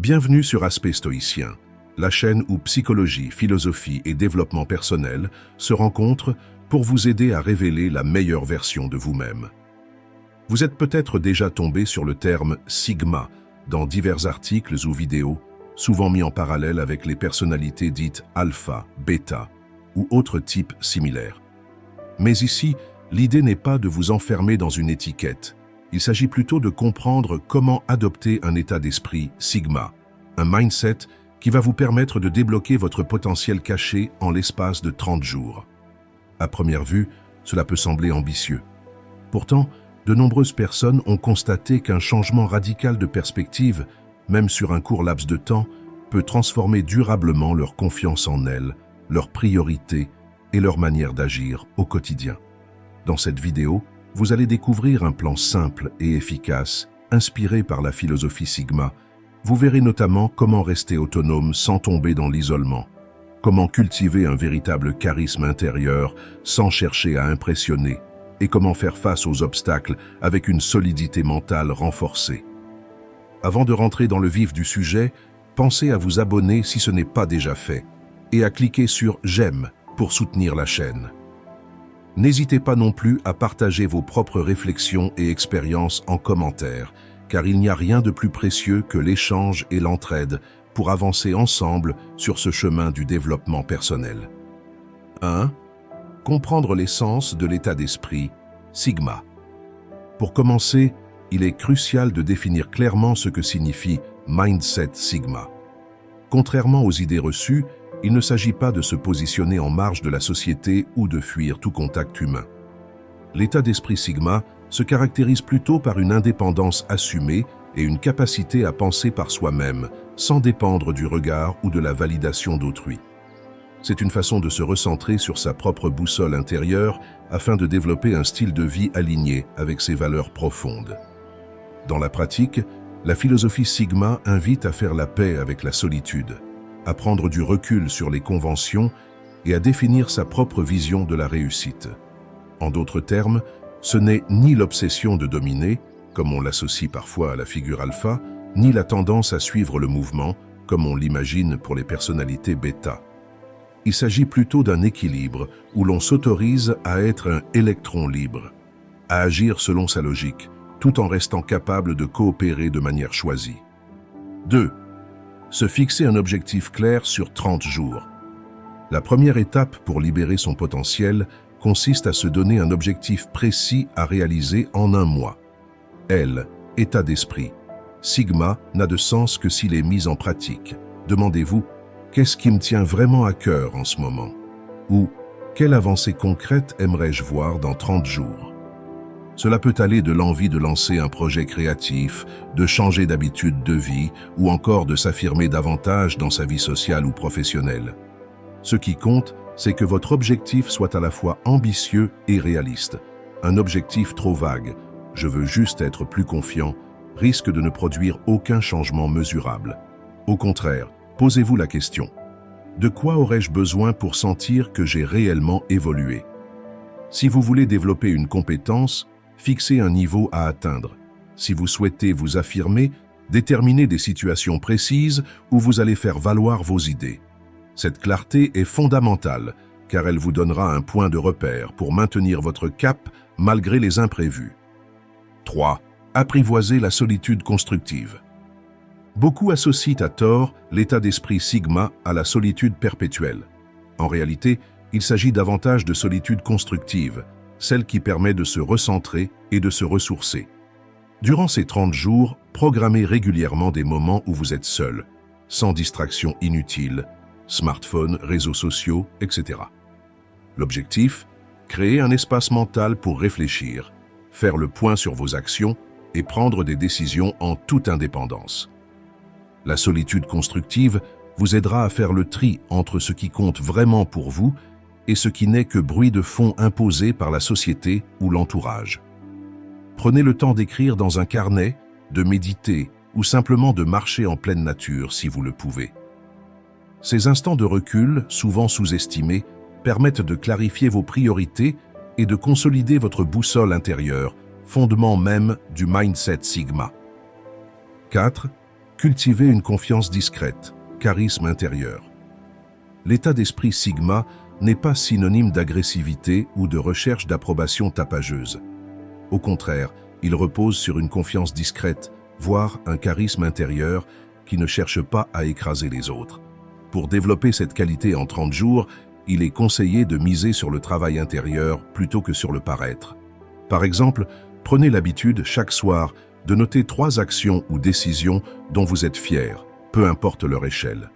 Bienvenue sur Aspect Stoïcien, la chaîne où psychologie, philosophie et développement personnel se rencontrent pour vous aider à révéler la meilleure version de vous-même. Vous êtes peut-être déjà tombé sur le terme « Sigma » dans divers articles ou vidéos, souvent mis en parallèle avec les personnalités dites alpha, bêta ou autres types similaires. Mais ici, l'idée n'est pas de vous enfermer dans une étiquette. Il s'agit plutôt de comprendre comment adopter un état d'esprit sigma, un mindset qui va vous permettre de débloquer votre potentiel caché en l'espace de 30 jours. À première vue, cela peut sembler ambitieux. Pourtant, de nombreuses personnes ont constaté qu'un changement radical de perspective, même sur un court laps de temps, peut transformer durablement leur confiance en elles, leurs priorités et leur manière d'agir au quotidien. Dans cette vidéo, vous allez découvrir un plan simple et efficace, inspiré par la philosophie Sigma. Vous verrez notamment comment rester autonome sans tomber dans l'isolement, comment cultiver un véritable charisme intérieur sans chercher à impressionner, et comment faire face aux obstacles avec une solidité mentale renforcée. Avant de rentrer dans le vif du sujet, pensez à vous abonner si ce n'est pas déjà fait, et à cliquer sur « J'aime » pour soutenir la chaîne. N'hésitez pas non plus à partager vos propres réflexions et expériences en commentaire, car il n'y a rien de plus précieux que l'échange et l'entraide pour avancer ensemble sur ce chemin du développement personnel. 1. Comprendre l'essence de l'état d'esprit Sigma. Pour commencer, il est crucial de définir clairement ce que signifie Mindset Sigma. Contrairement aux idées reçues, il ne s'agit pas de se positionner en marge de la société ou de fuir tout contact humain. L'état d'esprit Sigma se caractérise plutôt par une indépendance assumée et une capacité à penser par soi-même, sans dépendre du regard ou de la validation d'autrui. C'est une façon de se recentrer sur sa propre boussole intérieure afin de développer un style de vie aligné avec ses valeurs profondes. Dans la pratique, la philosophie Sigma invite à faire la paix avec la solitude, à prendre du recul sur les conventions et à définir sa propre vision de la réussite. En d'autres termes, ce n'est ni l'obsession de dominer, comme on l'associe parfois à la figure alpha, ni la tendance à suivre le mouvement, comme on l'imagine pour les personnalités bêta. Il s'agit plutôt d'un équilibre où l'on s'autorise à être un électron libre, à agir selon sa logique, tout en restant capable de coopérer de manière choisie. 2. Se fixer un objectif clair sur 30 jours. La première étape pour libérer son potentiel consiste à se donner un objectif précis à réaliser en un mois. L, état d'esprit. Sigma n'a de sens que s'il est mis en pratique. Demandez-vous, qu'est-ce qui me tient vraiment à cœur en ce moment? Ou, quelle avancée concrète aimerais-je voir dans 30 jours? Cela peut aller de l'envie de lancer un projet créatif, de changer d'habitude de vie ou encore de s'affirmer davantage dans sa vie sociale ou professionnelle. Ce qui compte, c'est que votre objectif soit à la fois ambitieux et réaliste. Un objectif trop vague, « je veux juste être plus confiant », risque de ne produire aucun changement mesurable. Au contraire, posez-vous la question, de quoi aurais-je besoin pour sentir que j'ai réellement évolué? Si vous voulez développer une compétence, fixez un niveau à atteindre. Si vous souhaitez vous affirmer, déterminez des situations précises où vous allez faire valoir vos idées. Cette clarté est fondamentale, car elle vous donnera un point de repère pour maintenir votre cap malgré les imprévus. 3. Apprivoiser la solitude constructive. Beaucoup associent à tort l'état d'esprit Sigma à la solitude perpétuelle. En réalité, il s'agit davantage de solitude constructive, celle qui permet de se recentrer et de se ressourcer. Durant ces 30 jours, programmez régulièrement des moments où vous êtes seul, sans distraction inutile, smartphone, réseaux sociaux, etc. L'objectif, créer un espace mental pour réfléchir, faire le point sur vos actions et prendre des décisions en toute indépendance. La solitude constructive vous aidera à faire le tri entre ce qui compte vraiment pour vous et ce qui n'est que bruit de fond imposé par la société ou l'entourage. Prenez le temps d'écrire dans un carnet, de méditer ou simplement de marcher en pleine nature si vous le pouvez. Ces instants de recul, souvent sous-estimés, permettent de clarifier vos priorités et de consolider votre boussole intérieure, fondement même du mindset Sigma. 4. Cultivez une confiance discrète, charisme intérieur. L'état d'esprit Sigma n'est pas synonyme d'agressivité ou de recherche d'approbation tapageuse. Au contraire, il repose sur une confiance discrète, voire un charisme intérieur qui ne cherche pas à écraser les autres. Pour développer cette qualité en 30 jours, il est conseillé de miser sur le travail intérieur plutôt que sur le paraître. Par exemple, prenez l'habitude chaque soir de noter 3 actions ou décisions dont vous êtes fier, peu importe leur échelle.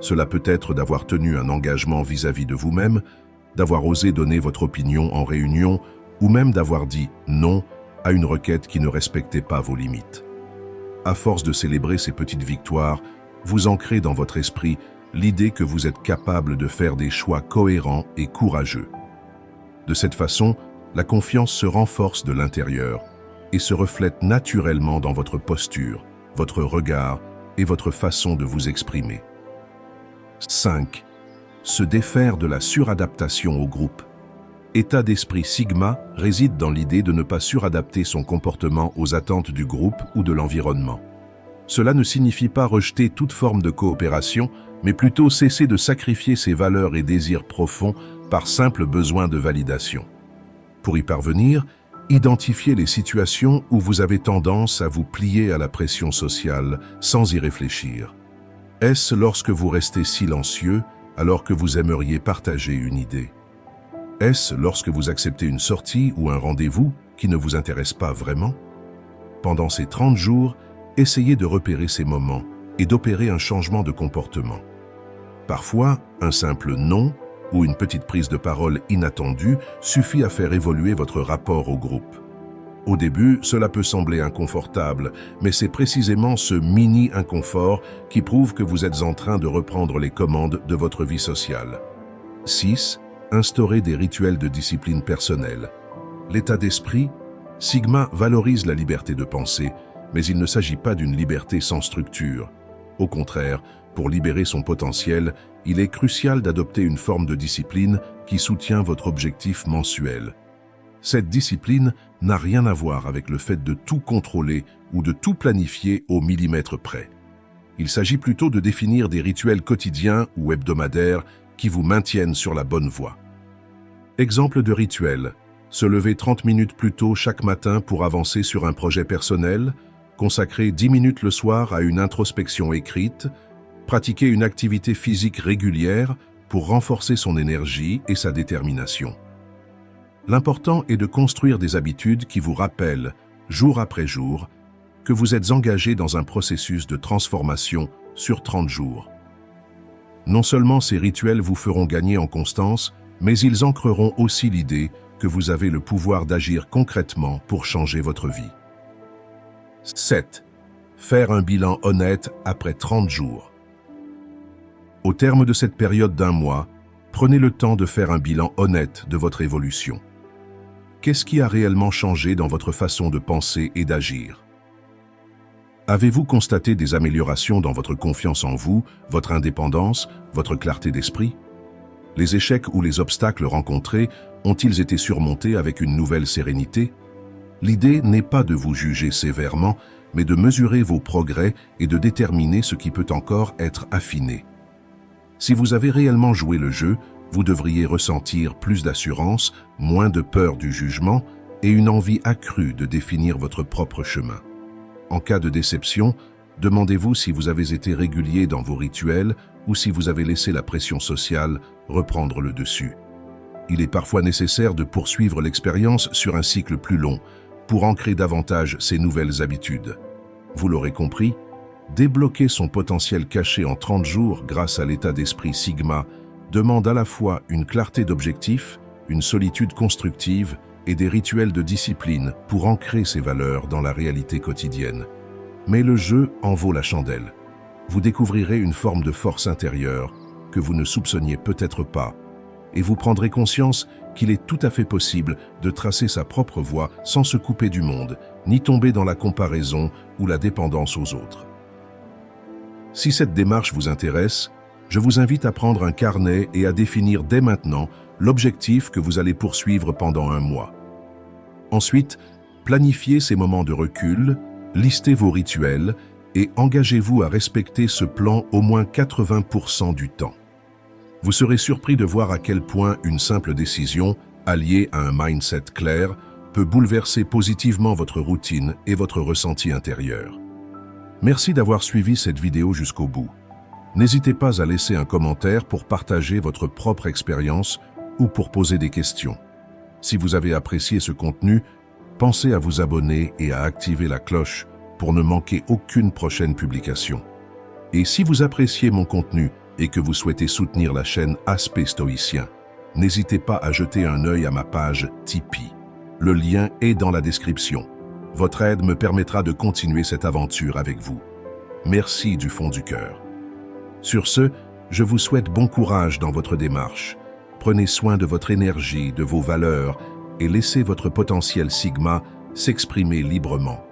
Cela peut être d'avoir tenu un engagement vis-à-vis de vous-même, d'avoir osé donner votre opinion en réunion, ou même d'avoir dit non à une requête qui ne respectait pas vos limites. À force de célébrer ces petites victoires, vous ancrez dans votre esprit l'idée que vous êtes capable de faire des choix cohérents et courageux. De cette façon, la confiance se renforce de l'intérieur et se reflète naturellement dans votre posture, votre regard et votre façon de vous exprimer. 5. Se défaire de la suradaptation au groupe. État d'esprit Sigma réside dans l'idée de ne pas suradapter son comportement aux attentes du groupe ou de l'environnement. Cela ne signifie pas rejeter toute forme de coopération, mais plutôt cesser de sacrifier ses valeurs et désirs profonds par simple besoin de validation. Pour y parvenir, identifiez les situations où vous avez tendance à vous plier à la pression sociale sans y réfléchir. Est-ce lorsque vous restez silencieux alors que vous aimeriez partager une idée? Est-ce lorsque vous acceptez une sortie ou un rendez-vous qui ne vous intéresse pas vraiment? Pendant ces 30 jours, essayez de repérer ces moments et d'opérer un changement de comportement. Parfois, un simple non ou une petite prise de parole inattendue suffit à faire évoluer votre rapport au groupe. Au début, cela peut sembler inconfortable, mais c'est précisément ce mini-inconfort qui prouve que vous êtes en train de reprendre les commandes de votre vie sociale. 6. Instaurer des rituels de discipline personnelle. L'état d'esprit, Sigma valorise la liberté de penser, mais il ne s'agit pas d'une liberté sans structure. Au contraire, pour libérer son potentiel, il est crucial d'adopter une forme de discipline qui soutient votre objectif mensuel. Cette discipline n'a rien à voir avec le fait de tout contrôler ou de tout planifier au millimètre près. Il s'agit plutôt de définir des rituels quotidiens ou hebdomadaires qui vous maintiennent sur la bonne voie. Exemple de rituel, se lever 30 minutes plus tôt chaque matin pour avancer sur un projet personnel, consacrer 10 minutes le soir à une introspection écrite, pratiquer une activité physique régulière pour renforcer son énergie et sa détermination. L'important est de construire des habitudes qui vous rappellent, jour après jour, que vous êtes engagé dans un processus de transformation sur 30 jours. Non seulement ces rituels vous feront gagner en constance, mais ils ancreront aussi l'idée que vous avez le pouvoir d'agir concrètement pour changer votre vie. 7. Faire un bilan honnête après 30 jours. Au terme de cette période d'un mois, prenez le temps de faire un bilan honnête de votre évolution. Qu'est-ce qui a réellement changé dans votre façon de penser et d'agir? Avez-vous constaté des améliorations dans votre confiance en vous, votre indépendance, votre clarté d'esprit? Les échecs ou les obstacles rencontrés ont-ils été surmontés avec une nouvelle sérénité? L'idée n'est pas de vous juger sévèrement, mais de mesurer vos progrès et de déterminer ce qui peut encore être affiné. Si vous avez réellement joué le jeu, vous devriez ressentir plus d'assurance, moins de peur du jugement et une envie accrue de définir votre propre chemin. En cas de déception, demandez-vous si vous avez été régulier dans vos rituels ou si vous avez laissé la pression sociale reprendre le dessus. Il est parfois nécessaire de poursuivre l'expérience sur un cycle plus long pour ancrer davantage ces nouvelles habitudes. Vous l'aurez compris, débloquer son potentiel caché en 30 jours grâce à l'état d'esprit Sigma demande à la fois une clarté d'objectif, une solitude constructive et des rituels de discipline pour ancrer ses valeurs dans la réalité quotidienne. Mais le jeu en vaut la chandelle. Vous découvrirez une forme de force intérieure que vous ne soupçonniez peut-être pas, et vous prendrez conscience qu'il est tout à fait possible de tracer sa propre voie sans se couper du monde, ni tomber dans la comparaison ou la dépendance aux autres. Si cette démarche vous intéresse, je vous invite à prendre un carnet et à définir dès maintenant l'objectif que vous allez poursuivre pendant un mois. Ensuite, planifiez ces moments de recul, listez vos rituels et engagez-vous à respecter ce plan au moins 80% du temps. Vous serez surpris de voir à quel point une simple décision, alliée à un mindset clair, peut bouleverser positivement votre routine et votre ressenti intérieur. Merci d'avoir suivi cette vidéo jusqu'au bout. N'hésitez pas à laisser un commentaire pour partager votre propre expérience ou pour poser des questions. Si vous avez apprécié ce contenu, pensez à vous abonner et à activer la cloche pour ne manquer aucune prochaine publication. Et si vous appréciez mon contenu et que vous souhaitez soutenir la chaîne Aspect Stoïcien, n'hésitez pas à jeter un œil à ma page Tipeee. Le lien est dans la description. Votre aide me permettra de continuer cette aventure avec vous. Merci du fond du cœur. Sur ce, je vous souhaite bon courage dans votre démarche. Prenez soin de votre énergie, de vos valeurs et laissez votre potentiel Sigma s'exprimer librement.